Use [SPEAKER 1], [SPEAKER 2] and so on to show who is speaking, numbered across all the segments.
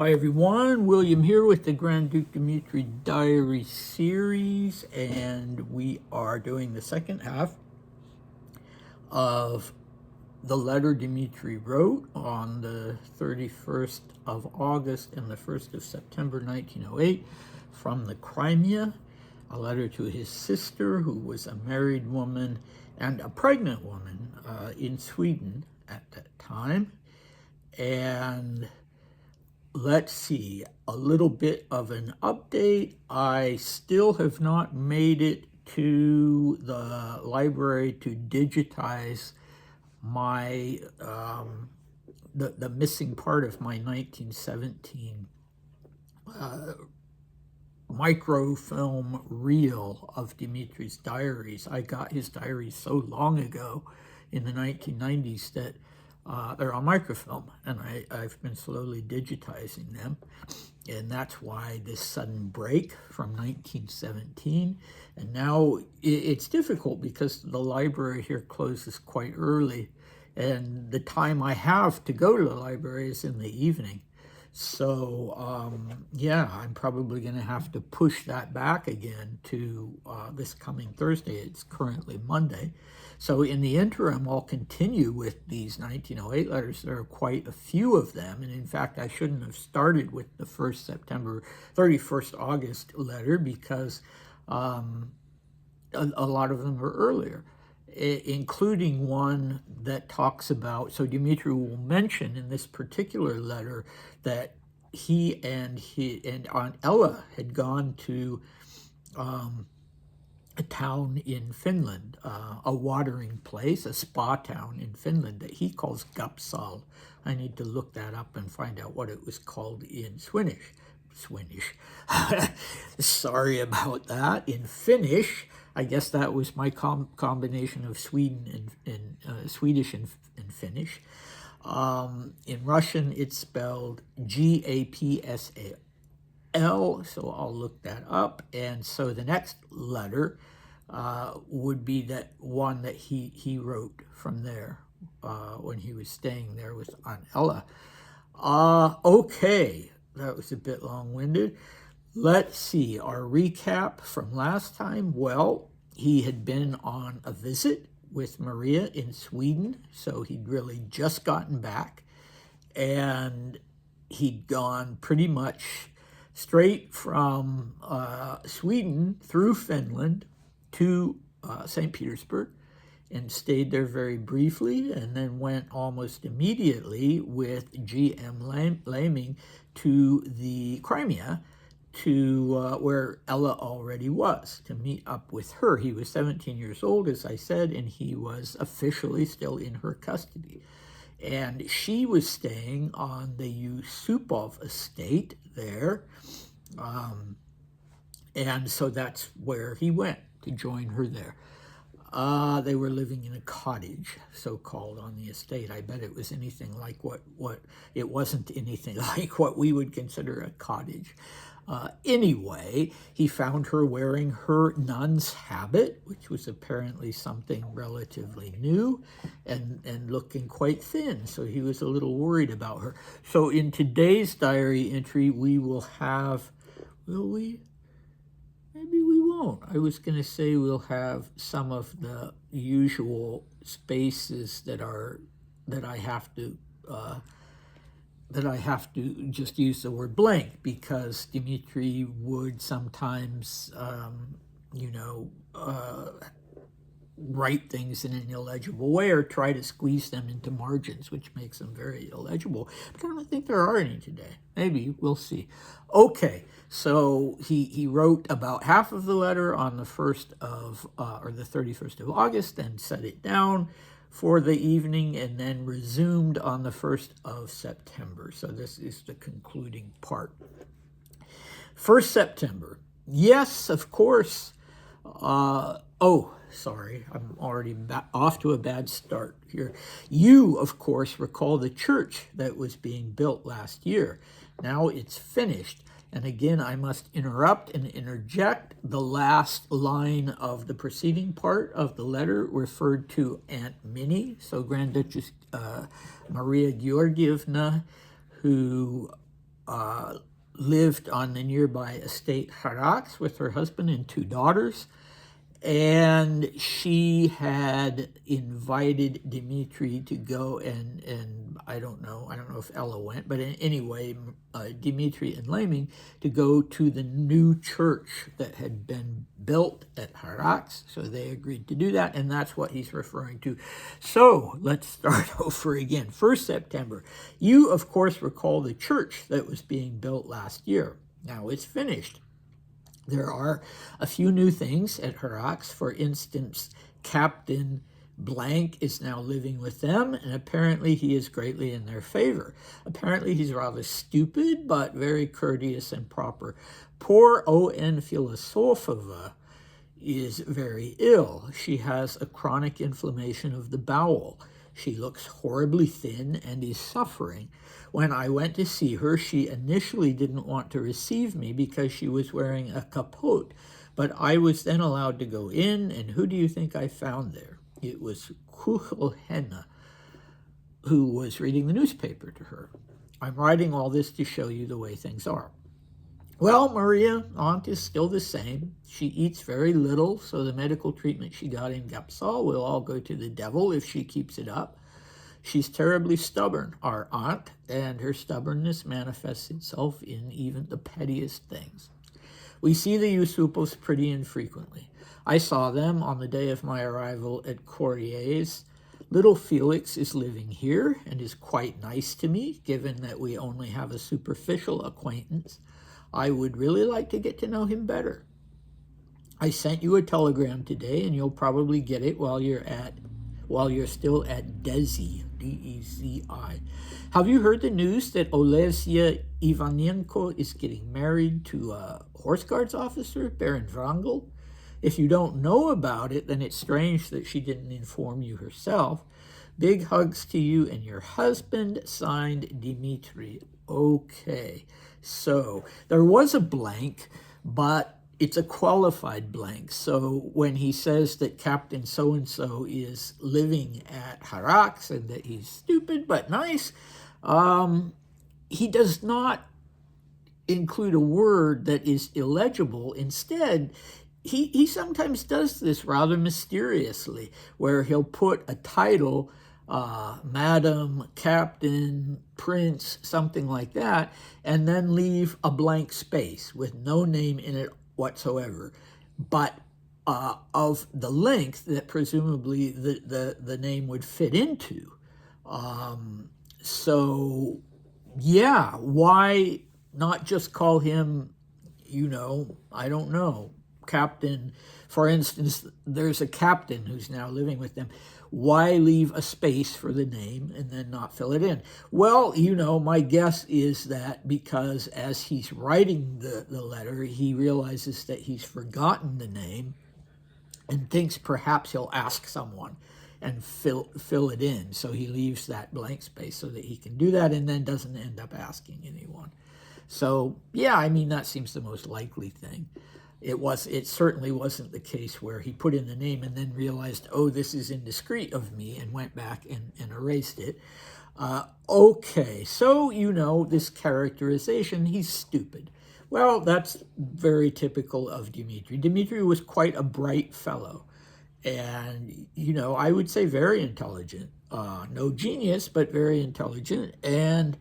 [SPEAKER 1] Hi everyone, William here with the Grand Duke Dmitri Diary series, and we are doing the second half of the letter Dmitri wrote on the 31st of August and the 1st of September 1908 from the Crimea, a letter to his sister, who was a married woman and a pregnant woman in Sweden at that time. And let's see, a little bit of an update. I still have not made it to the library to digitize my the missing part of my 1917 microfilm reel of Dmitri's diaries. I got his diaries so long ago in the 1990s that they're on microfilm, and I've been slowly digitizing them, and that's why this sudden break from 1917. And now it's difficult because the library here closes quite early, and the time I have to go to the library is in the evening. So yeah, I'm probably going to have to push that back again to this coming Thursday. It's currently Monday. So in the interim, I'll continue with these 1908 letters. There are quite a few of them. And in fact, I shouldn't have started with the 1st September, 31st August letter because a lot of them are earlier, including one that talks about, so Dmitri will mention in this particular letter that he and Aunt Ella had gone to a town in Finland, a watering place, a spa town in Finland that he calls Gapsal. I need to look that up and find out what it was called in Swedish. Sorry about that. In Finnish, I guess that was my combination of Sweden and Swedish and Finnish. In Russian, it's spelled Gapsal. So I'll look that up. And so the next letter would be that one that he wrote from there when he was staying there with Aunt Ella. Okay, that was a bit long-winded. Let's see, our recap from last time. Well, he had been on a visit with Maria in Sweden, so he'd really just gotten back, and he'd gone pretty much straight from Sweden through Finland to St. Petersburg and stayed there very briefly, and then went almost immediately with G.M. Laming to the Crimea, to where Ella already was, to meet up with her. He was 17 years old, as I said, and he was officially still in her custody. And she was staying on the Yusupov estate there, and so that's where he went to join her there. They were living in a cottage, so-called, on the estate. I bet it was anything like it wasn't anything like what we would consider a cottage. Anyway, he found her wearing her nun's habit, which was apparently something relatively new, and looking quite thin, so he was a little worried about her. So in today's diary entry, we will have, will we? Maybe we won't. I was going to say we'll have some of the usual spaces that I have to just use the word blank, because Dmitri would sometimes, write things in an illegible way or try to squeeze them into margins, which makes them very illegible. But I don't think there are any today. Maybe, we'll see. Okay, so he wrote about half of the letter on the 1st of, or the 31st of August, then set it down for the evening, and then resumed on the 1st of September. So this is the concluding part. 1st September. Yes, of course. Sorry, I'm already off to a bad start here. You, of course, recall the church that was being built last year. Now it's finished. And again, I must interrupt and interject. The last line of the preceding part of the letter referred to Aunt Minnie, so Grand Duchess Maria Georgievna, who lived on the nearby estate Koreiz with her husband and 2 daughters. And she had invited Dmitri to go and I don't know if Ella went, but anyway, Dmitri and Laming to go to the new church that had been built at Koreiz. So they agreed to do that, and that's what he's referring to. So let's start over again. 1st September. You, of course, recall the church that was being built last year. Now it's finished. There are a few new things at Koreiz. For instance, Captain Blank is now living with them, and apparently he is greatly in their favor. Apparently he's rather stupid, but very courteous and proper. Poor O.N. Filosofova is very ill. She has a chronic inflammation of the bowel. She looks horribly thin and is suffering. When I went to see her, she initially didn't want to receive me because she was wearing a capote. But I was then allowed to go in, and who do you think I found there? It was Kuchelhena, who was reading the newspaper to her. I'm writing all this to show you the way things are. Well, Maria, aunt is still the same. She eats very little, so the medical treatment she got in Gapsal will all go to the devil if she keeps it up. She's terribly stubborn, our aunt, and her stubbornness manifests itself in even the pettiest things. We see the Yusupos pretty infrequently. I saw them on the day of my arrival at Koreiz. Little Felix is living here and is quite nice to me, given that we only have a superficial acquaintance. I would really like to get to know him better. I sent you a telegram today, and you'll probably get it while you're still at Dezi, D-E-Z-I. Have you heard the news that Olga Ivanenko is getting married to a Horse Guards officer, Baron Wrangle? If you don't know about it, then it's strange that she didn't inform you herself. Big hugs to you and your husband, signed Dmitri. Okay, so there was a blank, but it's a qualified blank. So when he says that Captain so-and-so is living at Koreiz and that he's stupid but nice, he does not include a word that is illegible. Instead, he sometimes does this rather mysteriously, where he'll put a title, Madam, Captain, Prince, something like that, and then leave a blank space with no name in it whatsoever, but of the length that presumably the name would fit into. So, yeah, why not just call him, I don't know, Captain? For instance, there's a captain who's now living with them. Why leave a space for the name and then not fill it in? Well, my guess is that because as he's writing the letter, he realizes that he's forgotten the name and thinks perhaps he'll ask someone and fill it in. So he leaves that blank space so that he can do that and then doesn't end up asking anyone. So, yeah, that seems the most likely thing. It certainly wasn't the case where he put in the name and then realized, oh, this is indiscreet of me, and went back and erased it. Okay, so this characterization, he's stupid. Well, that's very typical of Dmitri. Dmitri was quite a bright fellow, and, I would say very intelligent. No genius, but very intelligent, and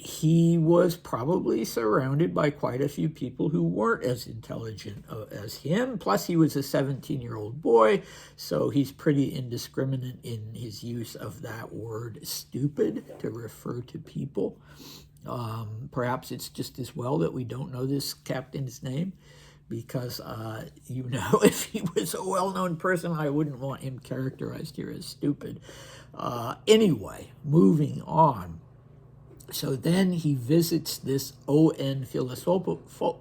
[SPEAKER 1] he was probably surrounded by quite a few people who weren't as intelligent as him. Plus, he was a 17-year-old boy, so he's pretty indiscriminate in his use of that word stupid to refer to people. Perhaps it's just as well that we don't know this captain's name, because, if he was a well-known person, I wouldn't want him characterized here as stupid. Anyway, moving on. So then he visits this O.N. Filosofova.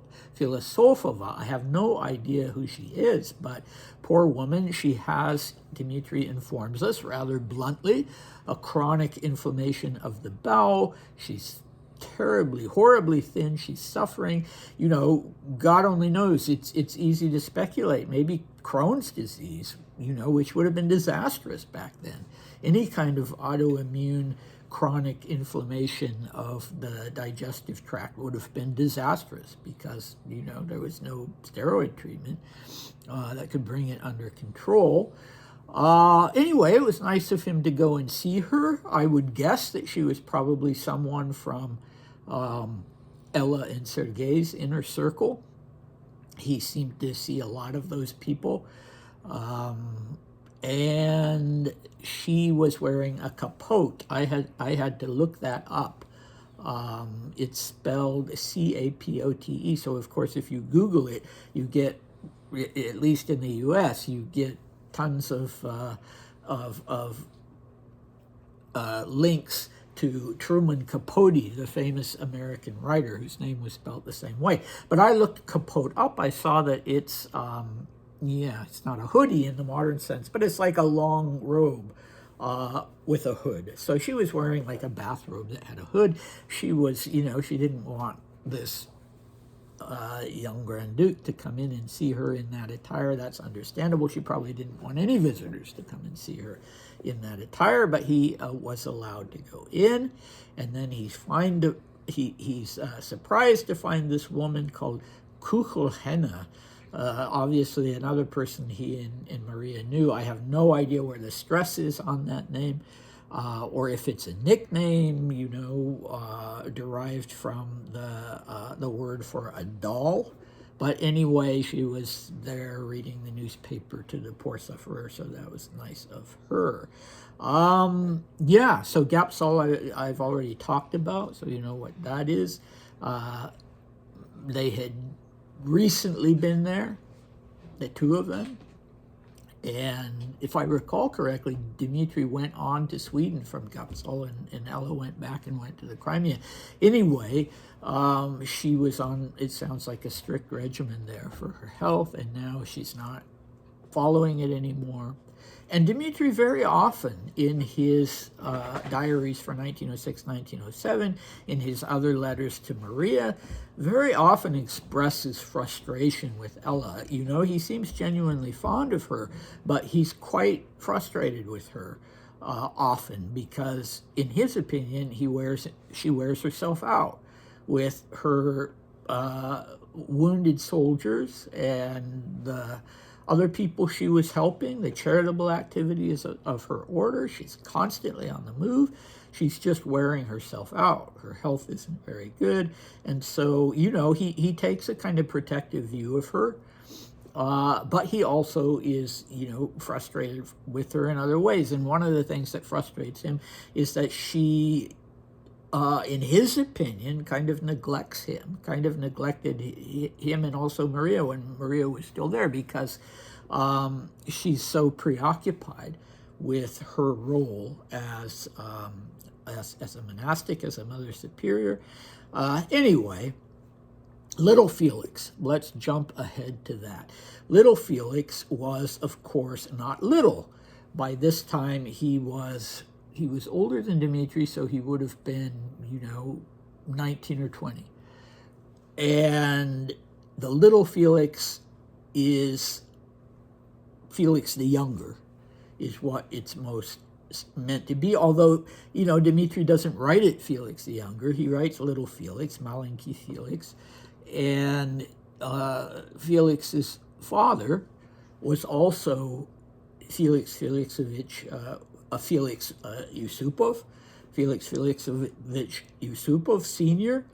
[SPEAKER 1] I have no idea who she is, but poor woman, she has, Dmitri informs us rather bluntly, a chronic inflammation of the bowel. She's terribly, horribly thin. She's suffering. God only knows. It's easy to speculate. Maybe Crohn's disease, which would have been disastrous back then. Any kind of autoimmune chronic inflammation of the digestive tract would have been disastrous because, you know, there was no steroid treatment that could bring it under control. Anyway, it was nice of him to go and see her. I would guess that she was probably someone from Ella and Sergei's inner circle. He seemed to see a lot of those people. And she was wearing a capote. I had to look that up. It's spelled C-A-P-O-T-E. So of course, if you Google it, you get, at least in the U.S., you get tons of links to Truman Capote, the famous American writer whose name was spelled the same way. But I looked capote up. I saw that it's it's not a hoodie in the modern sense, but it's like a long robe with a hood. So she was wearing like a bathrobe that had a hood. She was, you know, she didn't want this young Grand Duke to come in and see her in that attire. That's understandable. She probably didn't want any visitors to come and see her in that attire, but he was allowed to go in. And then he's surprised to find this woman called Kuchelhenne, obviously another person he and Maria knew. I have no idea where the stress is on that name, or if it's a nickname, you know, derived from the word for a doll. But anyway, she was there reading the newspaper to the poor sufferer, so that was nice of her. Yeah, so Gapsol I've already talked about, so you know what that is. They had recently been there, the two of them. And if I recall correctly, Dmitri went on to Sweden from Gapsol, and Ella went back and went to the Crimea. Anyway, she was on, it sounds like, a strict regimen there for her health, and now she's not following it anymore. And Dmitri very often in his diaries for 1906, 1907, in his other letters to Maria, very often expresses frustration with Ella. You know, he seems genuinely fond of her, but he's quite frustrated with her often because, in his opinion, she wears herself out with her wounded soldiers and the other people she was helping, the charitable activities of her order. She's constantly on the move. She's just wearing herself out. Her health isn't very good. And so, you know, he takes a kind of protective view of her. But he also is, you know, frustrated with her in other ways. And one of the things that frustrates him is that she, in his opinion, kind of neglects him, kind of neglected him and also Maria when Maria was still there, because she's so preoccupied with her role as a monastic, as a mother superior. Anyway, little Felix, let's jump ahead to that. Little Felix was, of course, not little. By this time, he was older than Dmitri, so he would have been, you know, 19 or 20. And the little Felix is Felix the Younger, is what it's most meant to be. Although, you know, Dmitri doesn't write it Felix the Younger. He writes Little Felix, Malenki Felix. And Felix's father was also Felix Felixovich Felix Yusupov, Felix Felixovich Yusupov Sr.,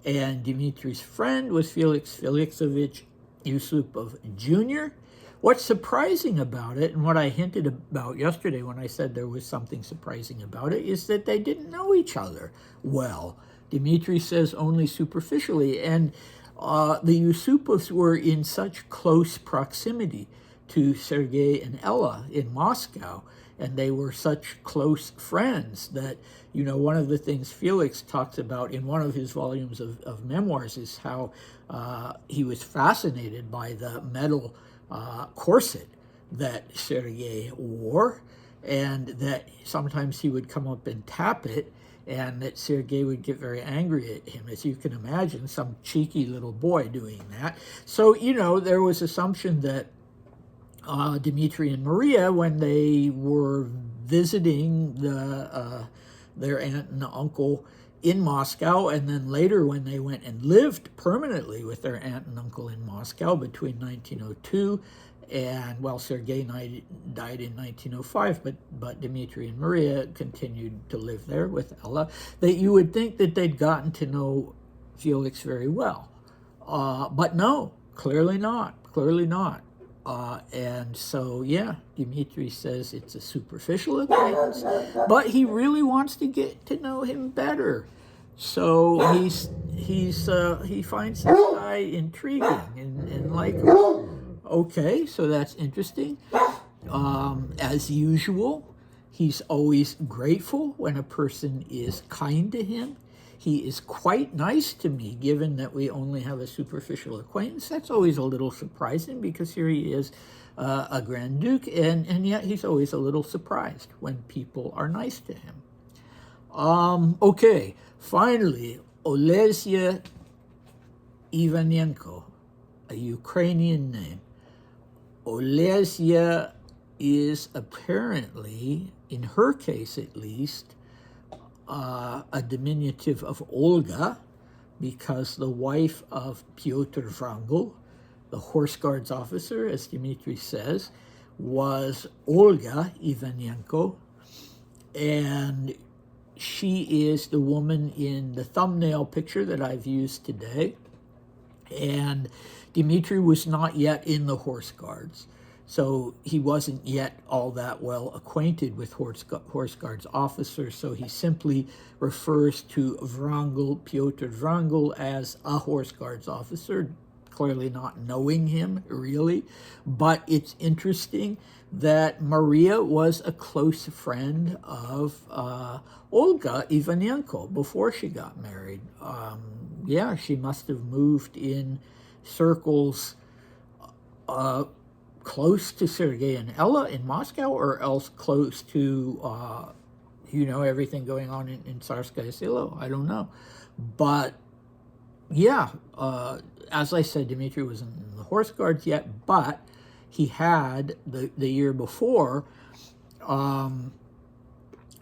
[SPEAKER 1] and Dmitri's friend was Felix Felixovich Yusupov Jr. What's surprising about it, and what I hinted about yesterday when I said there was something surprising about it, is that they didn't know each other well. Dmitri says only superficially, and the Yusupovs were in such close proximity to Sergei and Ella in Moscow, and they were such close friends that, you know, one of the things Felix talks about in one of his volumes of memoirs is how he was fascinated by the metal corset that Sergei wore, and that sometimes he would come up and tap it, and that Sergei would get very angry at him, as you can imagine, some cheeky little boy doing that. So, you know, there was assumption that Dmitri and Maria, when they were visiting the their aunt and uncle in Moscow, and then later when they went and lived permanently with their aunt and uncle in Moscow between 1902 and, well, Sergei died in 1905, but Dmitri and Maria continued to live there with Ella, that you would think that they'd gotten to know Felix very well. But no, clearly not, clearly not. And so, yeah, Dmitri says it's a superficial acquaintance, but he really wants to get to know him better. So he finds this guy intriguing and likable. Okay, so that's interesting. As usual, he's always grateful when a person is kind to him. He is quite nice to me, given that we only have a superficial acquaintance. That's always a little surprising, because here he is, a Grand Duke, and yet he's always a little surprised when people are nice to him. Okay, finally, Olesya Ivanenko, a Ukrainian name. Olesya is apparently, in her case at least, a diminutive of Olga, because the wife of Pyotr Wrangle, the Horse Guards officer, as Dmitri says, was Olga Ivanenko, and she is the woman in the thumbnail picture that I've used today. And Dmitri was not yet in the Horse Guards, so he wasn't yet all that well acquainted with Horse Guards officers, so he simply refers to Wrangle, Pyotr Wrangle, as a Horse Guards officer, clearly not knowing him, really. But it's interesting that Maria was a close friend of Olga Ivanenko before she got married. Yeah, she must have moved in circles close to Sergei and Ella in Moscow, or else close to, everything going on in Tsarskaya Selo. I don't know. But, yeah, as I said, Dmitri wasn't in the Horse Guards yet, but he had, the year before,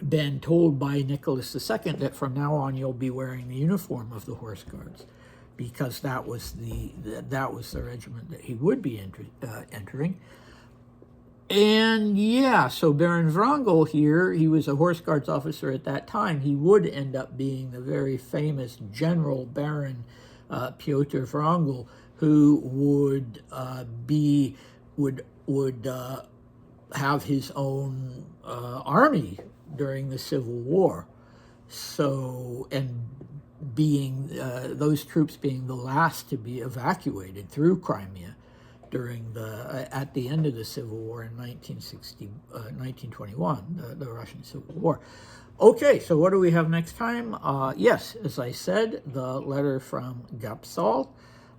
[SPEAKER 1] been told by Nicholas II that from now on you'll be wearing the uniform of the Horse Guards, because that was the regiment that he would be entering. And yeah, so Baron Wrangle here, he was a Horse Guards officer at that time. He would end up being the very famous General Baron Pyotr Wrangle, who would have his own army during the Civil War. So, and being those troops being the last to be evacuated through Crimea during at the end of the Civil War in 1921, the Russian Civil War. Okay, so what do we have next time? Yes, as I said, the letter from Gapsal.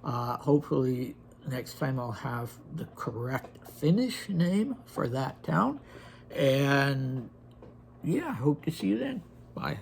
[SPEAKER 1] Hopefully next time I'll have the correct Finnish name for that town. And yeah, hope to see you then. Bye.